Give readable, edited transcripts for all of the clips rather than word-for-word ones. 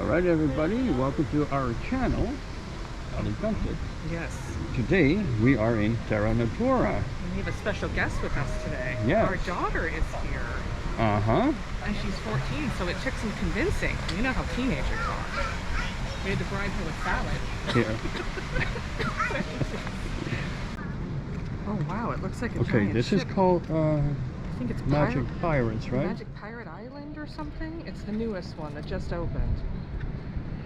Alright everybody, welcome to our channel, Unexpected. Yes. Today we are in Terra Natura. And we have a special guest with us today. Yes. Our daughter is here. Uh-huh. And she's 14, so it took some convincing. You know how teenagers are. We had to bribe her with salad. Yeah. Oh wow, it looks like a Okay, giant this ship. is called I think it's Magic Pirates, right? Magic Pirate Island or something? It's the newest one that just opened.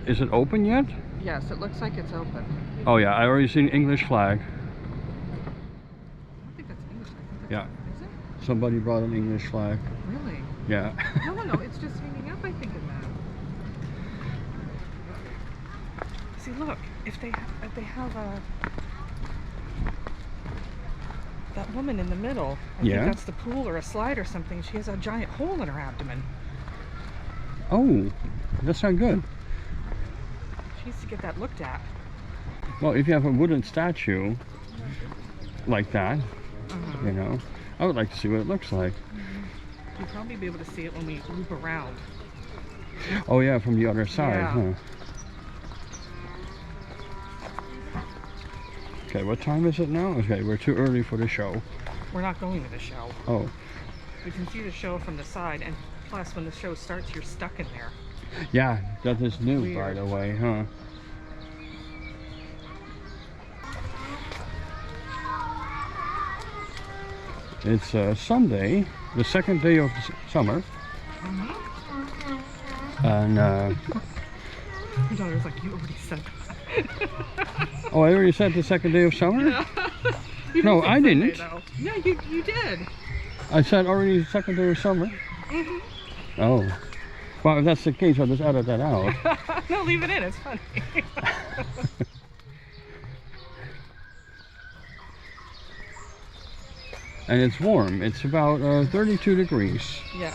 Is it open yet? Yes, it looks like it's open. Oh yeah, I already seen English flag. I don't think that's English. I think that's, Yeah. Is it? Somebody brought an English flag. Really? Yeah. No, it's just hanging up, I think, in that. See, look, if they have a that woman in the middle, I think that's the pool or a slide or something. She has a giant hole in her abdomen. Oh, that's not good. She needs to get that looked at. Well, if you have a wooden statue like that, you know, I would like to see what it looks like. You'll probably be able to see it when we loop around. Oh yeah, from the other side, Yeah. huh? Okay, what time is it now? Okay, we're too early for the show. We're not going to the show. Oh. We can see the show from the side, and plus when the show starts, you're stuck in there. Yeah, that is new, Weird. by the way, huh? It's Sunday, the second day of summer. And, Your daughter's like, you already said that. oh, I already said the second day of summer? Yeah. No, I didn't. No, you did. I said already the second day of summer? Oh. Well, if that's the case, I'll just edit that out. No, leave it in. It's funny. And it's warm. It's about 32 degrees. Yeah.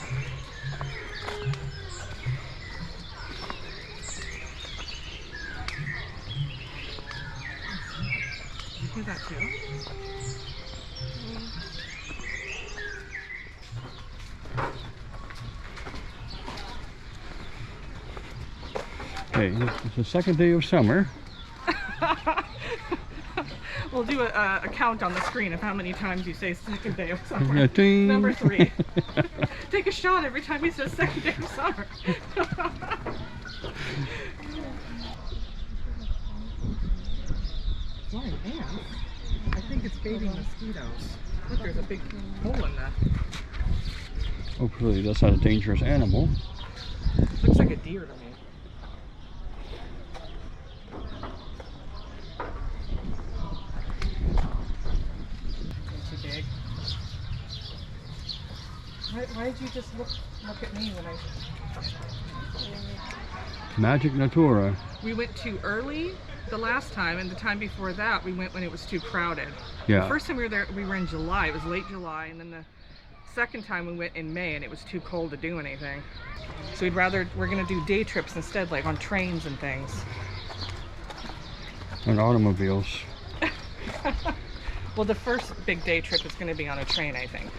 You hear that too? Okay, it's the second day of summer. We'll do a count on the screen of how many times you say second day of summer. Yeah, ding. Number 3. Take a shot every time you say second day of summer. Flying ants? I think it's baby mosquitoes. Look, there's a big hole in that. Hopefully that's not a dangerous animal. Looks like a deer to me. Too big. Why did you just look at me when I... Magic Natura. We went too early the last time, and the time before that we went when it was too crowded. Yeah. The first time we were there, we were in July. It was late July, and then the second time we went in May, and it was too cold to do anything. So we're gonna do day trips instead, like on trains and things. And automobiles. Well, the first big day trip is gonna be on a train, I think.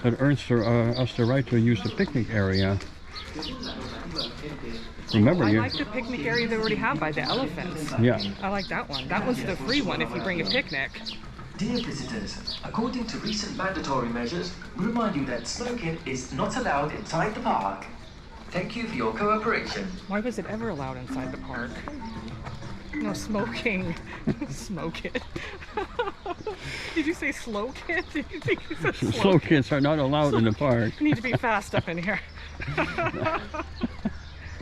That earns us the right to use the picnic area. Remember, I like the picnic area they already have by the elephants. Yeah. I like that one. That one's the free one if you bring a picnic. Dear visitors, according to recent mandatory measures, we remind you that smoking is not allowed inside the park. Thank you for your cooperation. Why was it ever allowed inside the park? No smoking. Smoke it. Did you say slow kid? Did you think you said slow Slow kids are not allowed in the park. You need to be fast up in here.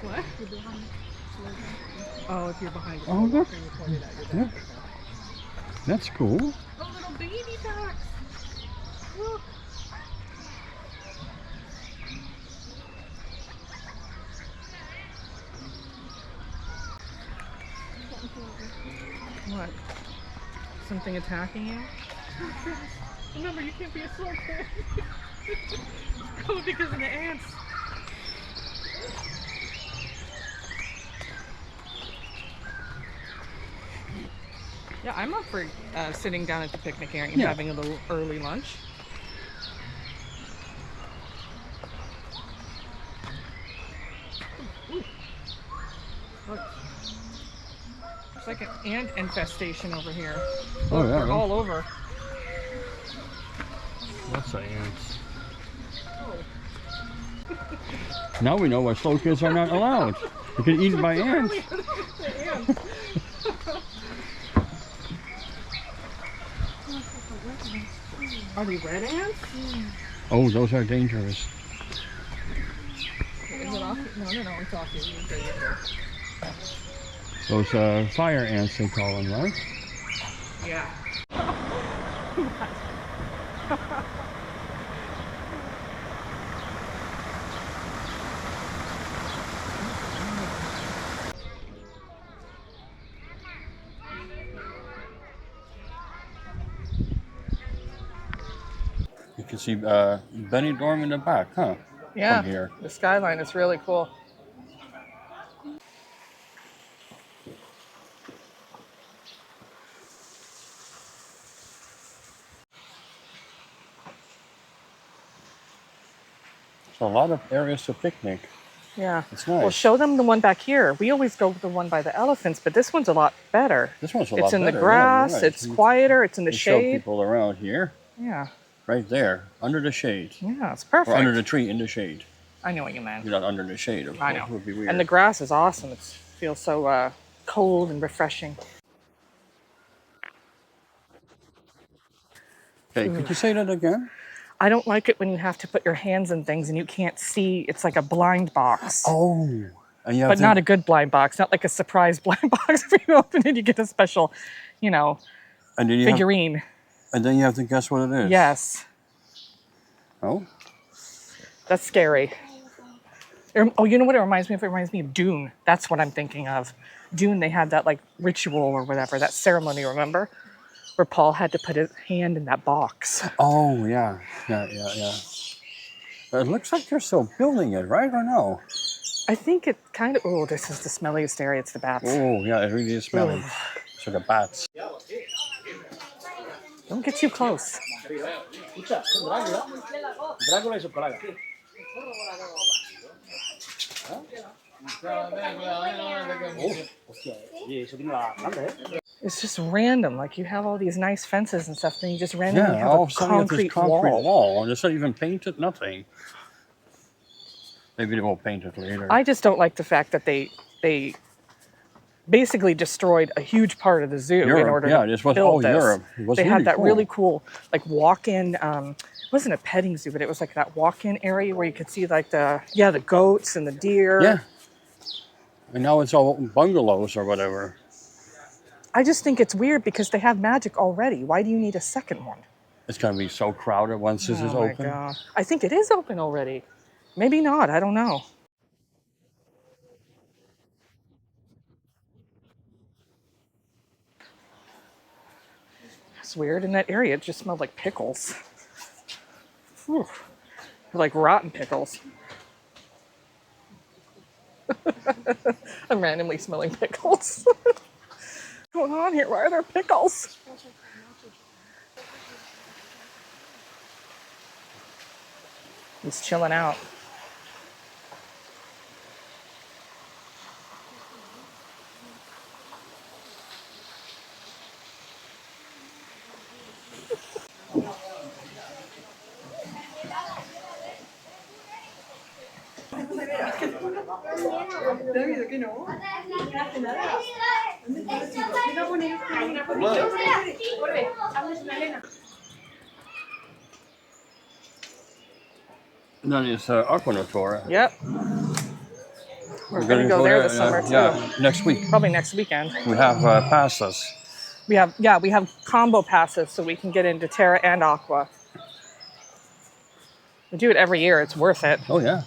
What? Oh, if you're behind. Oh, look. Yeah. That's cool. Oh, little baby ducks. Look. What? Something attacking you? Remember, you can't be a slow kid. Probably because of the ants. Yeah, I'm up for sitting down at the picnic area and having a little early lunch. Look. It's like an ant infestation over here. Oh, Look, yeah. they're all over. Lots of ants. Now we know why slow kids are not allowed. You get eaten by ants. Are they red ants? Oh, those are dangerous. Is it off? No, it's off you. Those fire ants, they call them, right? Yeah. You can see Benidorm in the back, huh? Yeah. From here. The skyline is really cool. So a lot of areas to picnic. Yeah. It's nice. Well, show them the one back here. We always go with the one by the elephants, but this one's a lot better. This one's a lot It's in better. the grass. Yeah, you're right. It's quieter. It's in the You show shade. people around here, Yeah. right there, under the shade. Yeah, it's perfect. Or under the tree in the shade. I know what you meant. You're not under the shade, of I course. know. It would be weird. And the grass is awesome. It feels so cold and refreshing. Okay, could you say that again? I don't like it when you have to put your hands in things and you can't see. It's like a blind box. Oh. And you have But to, not a good blind box. Not like a surprise blind box. If you open it, you get a special, and then you figurine. and then you have to guess what it is. Yes. Oh? That's scary. Oh, you know what it reminds me of? It reminds me of Dune. That's what I'm thinking of. Dune, they had that like ritual or whatever, that ceremony, remember? Where Paul had to put his hand in that box. Oh, yeah. Yeah. But it looks like they're still building it, right? Or no? I think it kind of, oh, this is the smelliest area. It's the bats. Oh, yeah, it really is smelly. So the bats. Don't get too close. It's just random. Like you have all these nice fences and stuff, then you just randomly have all a of a sudden you have this concrete wall. And it's not even painted, nothing. Maybe they will paint it later. I just don't like the fact that they basically destroyed a huge part of the zoo in order to this was build all this. Europe. It was They really had that cool. really cool like walk-in. It wasn't a petting zoo, but it was like that walk-in area where you could see like the goats and the deer. Yeah. And now it's all bungalows or whatever. I just think it's weird because they have magic already. Why do you need a second one? It's going to be so crowded once this is Oh my open. God. I think it is open already. Maybe not. I don't know. It's weird. In that area, it just smelled like pickles. Whew. Like rotten pickles. I'm randomly smelling pickles. What's going on here? Why are there pickles? He's chilling out. And then it's Aqua Natura. Yep. We're gonna go there this summer too. Yeah, next week. Probably next weekend. We have passes. We have combo passes so we can get into Terra and Aqua. We do it every year. It's worth it. Oh, yeah.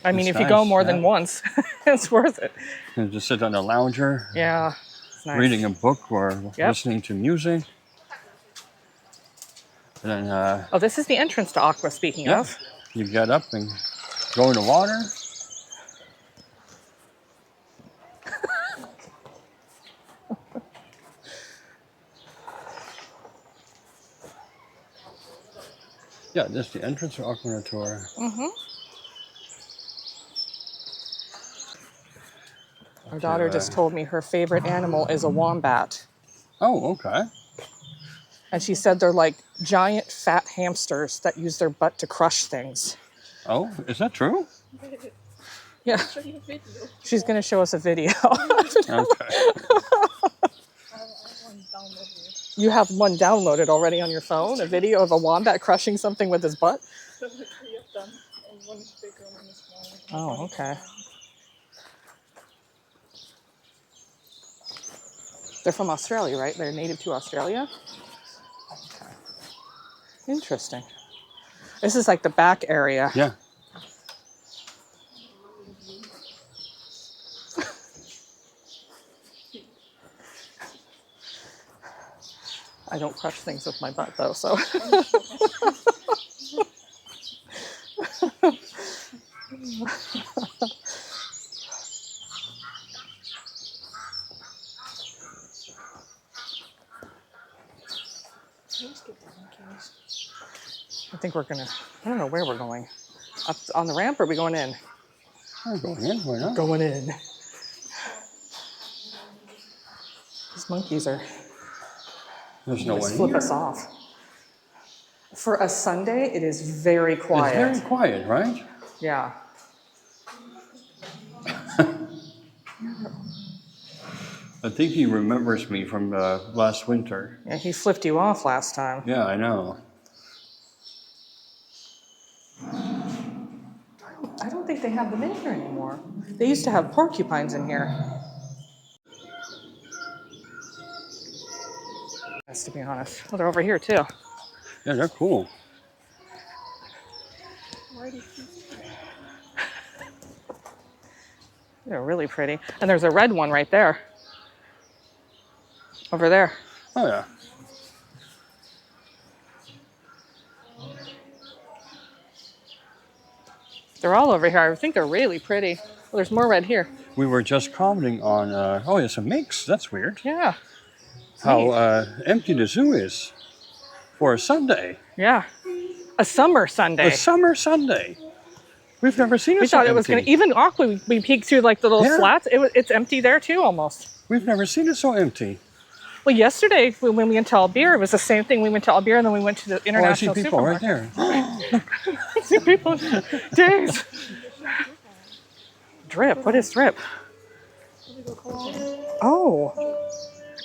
I mean, It's if you go nice, more yeah. than once, it's worth it. And just sit on a lounger, Yeah. It's nice. reading a book or listening to music. And then Oh, this is the entrance to Aqua, speaking yeah, of. you get up and go in the water. Yeah, this is the entrance to Aqua Natura. Mm-hmm. Our daughter just told me her favorite animal is a wombat. Oh, okay. And she said they're like giant fat hamsters that use their butt to crush things. Oh, is that true? Yeah. She's going to show us a video. Okay. You have one downloaded already on your phone? A video of a wombat crushing something with his butt? Oh, okay. They're from Australia, right? They're native to Australia? Okay. Interesting. This is like the back area. Yeah. I don't crush things with my butt, though, so. I think we're gonna, I don't know where we're going. Up on the ramp, or are we going in? I'm going in, why not? Going in. These monkeys are, There's no one just flip here. us off. For a Sunday, it is very quiet. It's very quiet, right? Yeah. I think he remembers me from last winter. Yeah, he flipped you off last time. Yeah, I know. I don't think they have them in here anymore. They used to have porcupines in here. That's to be honest. Oh, they're over here too. Yeah, they're cool. They're really pretty. And there's a red one right there. Over there. Oh, yeah. They're all over here. I think they're really pretty. Well, there's more red here. We were just commenting on, oh, it's a mix. That's weird. Yeah. How empty the zoo is for a Sunday. Yeah. A summer Sunday. A summer Sunday. We've never seen it We so thought it was empty. going to, even Aqua, we peeked through like the little Yeah. slats. It's empty there too almost. We've never seen it so empty. Well, yesterday when we went to Albir, it was the same thing. We went to Albir and then we went to the Oh, I see international people right supermarket. there. I see people. Days. Drip. What is drip? Oh.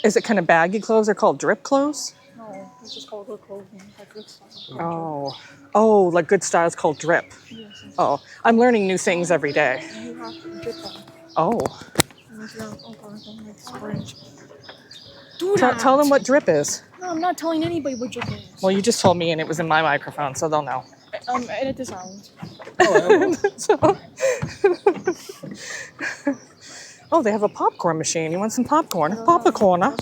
Is it kind of baggy clothes? They're called drip clothes? No, it's just called good clothing, like good style. Oh. Oh, like good style is called drip. Yes, yes. Oh, I'm learning new things every day. You have to drip on. Oh. Unless you're don't make orange. Do Tell them what drip is. No, I'm not telling anybody what drip is. Well, you just told me and it was in my microphone, so they'll know. Edit this out. Oh, they have a popcorn machine. You want some popcorn? Popcorn, huh?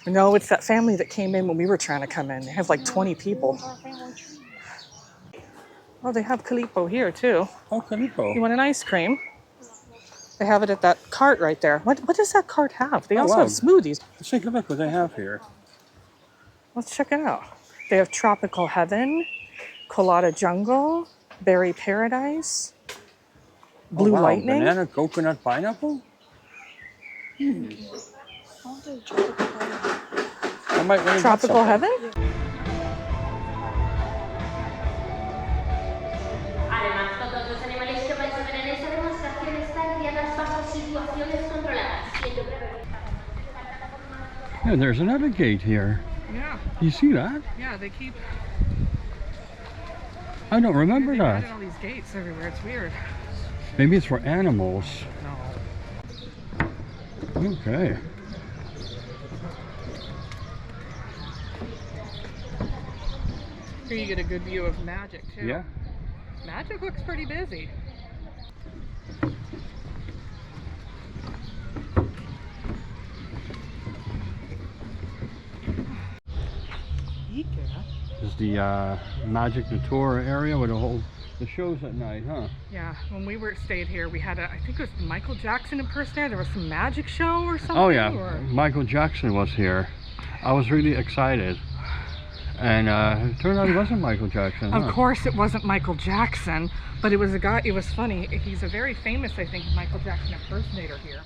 No, it's that family that came in when we were trying to come in. They have like 20 people. Oh, they have Calippo here too. Oh, Calipo. You want an ice cream? They have it at that cart right there. What does that cart have? They Oh, also wow. have smoothies. Let's take a look what they have here. Let's check it out. They have Tropical Heaven, Colada Jungle, Berry Paradise, Blue Oh, wow. Lightning. Banana, coconut, pineapple? I might want to Tropical Heaven? Además, todos los animales que vais a ver en esta demostración están criadas bajo situaciones controladas. Yeah, there's another gate here. Yeah, You see that? yeah, they keep I don't remember that. all these gates everywhere. It's weird. Maybe it's for animals. No. Okay. Here you get a good view of Magic too. Yeah. Magic looks pretty busy. This is the Magic Natura area with the shows at night, huh? Yeah, when we stayed here, we had I think it was the Michael Jackson impersonator. There was some magic show or something. Oh yeah, or- Michael Jackson was here. I was really excited. And it turned out it wasn't Michael Jackson. Of huh? course it wasn't Michael Jackson, but it was a guy, it was funny. He's a very famous, I think, Michael Jackson impersonator here.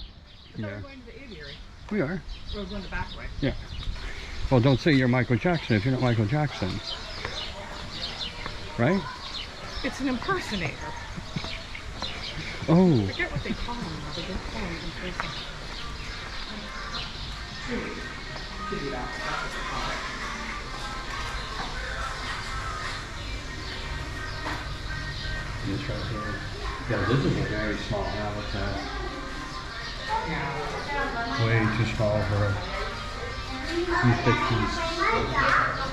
Yeah. We're going to the aviary. We are. We're going the back way. Yeah. Well, don't say you're Michael Jackson if you're not Michael Jackson. Right? It's an impersonator. Oh. I forget what they call him. They don't call him impersonator. Yeah, this is a very small habitat. Yeah. Way too small for these big beasts.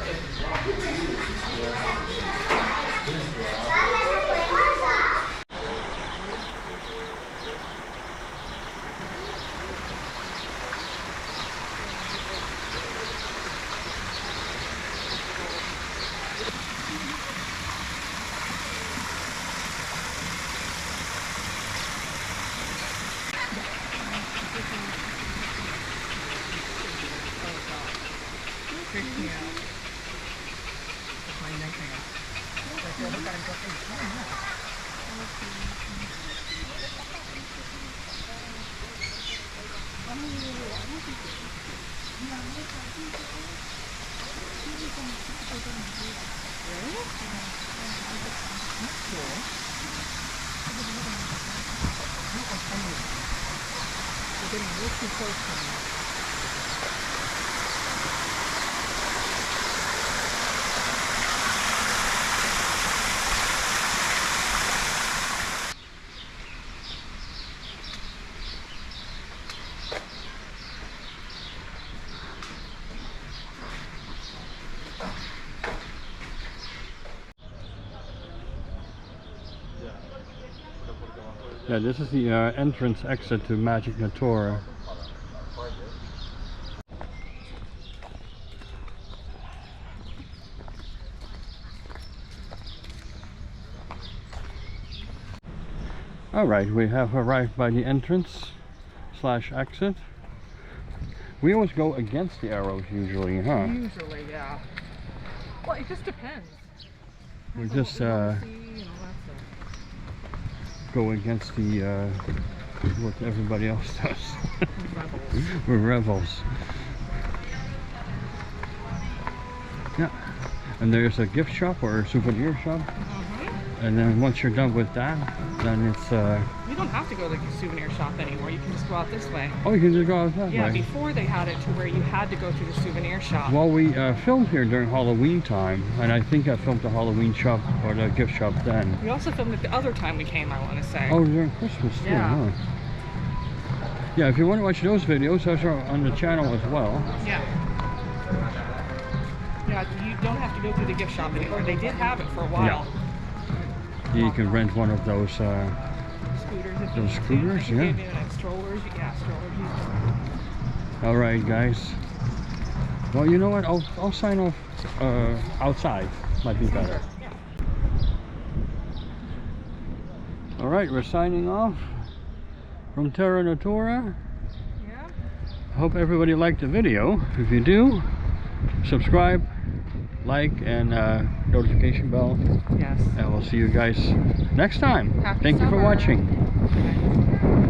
Yeah, this is the entrance exit to Magic Natura. Alright, we have arrived by the entrance slash exit. We always go against the arrows usually, huh? Usually, yeah. Well, it just depends. We just go against the what everybody else does. We're rebels. Yeah, and there's a gift shop or a souvenir shop. And then once you're done with that, then it's You don't have to go to the souvenir shop anymore. You can just go out this way. oh, you can just go out that Yeah, way. before they had it to where you had to go to the souvenir shop. Well, we filmed here during Halloween time, and I think I filmed the Halloween shop or the gift shop then. We also filmed it the other time we came, I want to say. Oh, during Christmas too, Yeah. huh? Yeah, if you want to watch those videos, those are on the channel as well. Yeah. Yeah, you don't have to go through the gift shop anymore. They did have it for a while. You can rent one of those Scooters if you those need to. scooters, I think yeah. they even had strollers. Yeah, strollers. Alright guys. Well, you know what? I'll sign off outside. Might be better. Yeah. Alright, we're signing off from Terra Natura. Yeah. Hope everybody liked the video. If you do, subscribe, like, and notification bell. Yes. And we'll see you guys next time. Happy Thank you for summer. watching. Okay.